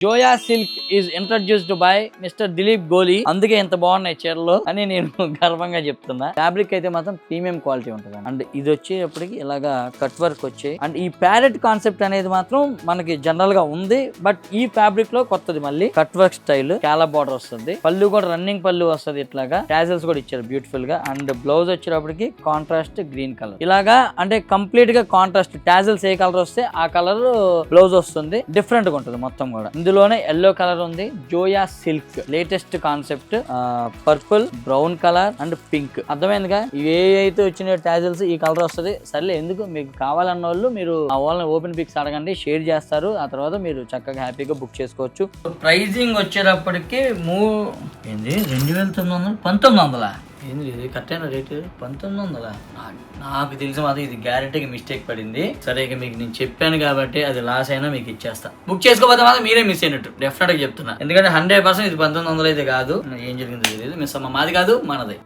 Zoya silk is introduced by mister Dilip Goli. అందుకే ఇంత బాగున్నాయి చీరలు అని నేను గర్వంగా చెప్తున్నా. ఫ్యాబ్రిక్ అయితే మాత్రం ప్రీమియం క్వాలిటీ ఉంటుంది అండ్ ఇది వచ్చేటప్పటికి ఇలాగా కట్ వర్క్ వచ్చి అండ్ ఈ ప్యారెట్ కాన్సెప్ట్ అనేది మాత్రం మనకి జనరల్ గా ఉంది. బట్ ఈ ఫ్యాబ్రిక్ లో కొత్తది మళ్ళీ కట్ వర్క్ స్టైల్, చాలా బార్డర్ వస్తుంది. పళ్ళు కూడా రన్నింగ్ పళ్ళు వస్తుంది. ఇట్లాగా టాజల్స్ కూడా ఇచ్చారు బ్యూటిఫుల్ గా. అండ్ బ్లౌజ్ వచ్చేటప్పటికి కాంట్రాస్ట్ గ్రీన్ కలర్. ఇలాగా అంటే కంప్లీట్ గా కాంట్రాస్ట్ టాజల్స్ ఏ కలర్ వస్తే ఆ కలర్ బ్లౌజ్ వస్తుంది. డిఫరెంట్ గా ఉంటుంది మొత్తం కూడా. ఇందులోనే ఎల్లో కలర్ ఉంది. Zoya silk latest concept. Purple, brown colour and pink. అర్థమైందిగా? ఇవి అయితే వచ్చిన టాజల్స్ ఈ కలర్ వస్తుంది. సర్లే, ఎందుకు మీకు కావాలన్న వాళ్ళు మీరు ఆ వాళ్ళని ఓపెన్ పిక్స్ అడగండి, షేర్ చేస్తారు. ఆ తర్వాత మీరు చక్కగా హ్యాపీగా బుక్ చేసుకోవచ్చు. ప్రైజింగ్ వచ్చేటప్పటికి ఏంది 2900 1900 ఏంది ఇది కరెక్ట్ అయిన రేటు 1900. నాకు తెలిసి మాత్రం ఇది గ్యారెంటీగా మిస్టేక్ పడింది. సరే, ఇక మీకు నేను చెప్పాను కాబట్టి అది లాస్ అయినా మీకు ఇచ్చేస్తా. బుక్ చేసుకోకపోతే మాత్రం మీరే మిస్ అయినట్టు డెఫినెట్ గా చెప్తున్నా. ఎందుకంటే 100% ఇది 1900 అయితే కాదు. ఏం జరిగిందో తెలియదు. మిస్ అమ్మ, మాది కాదు మనది.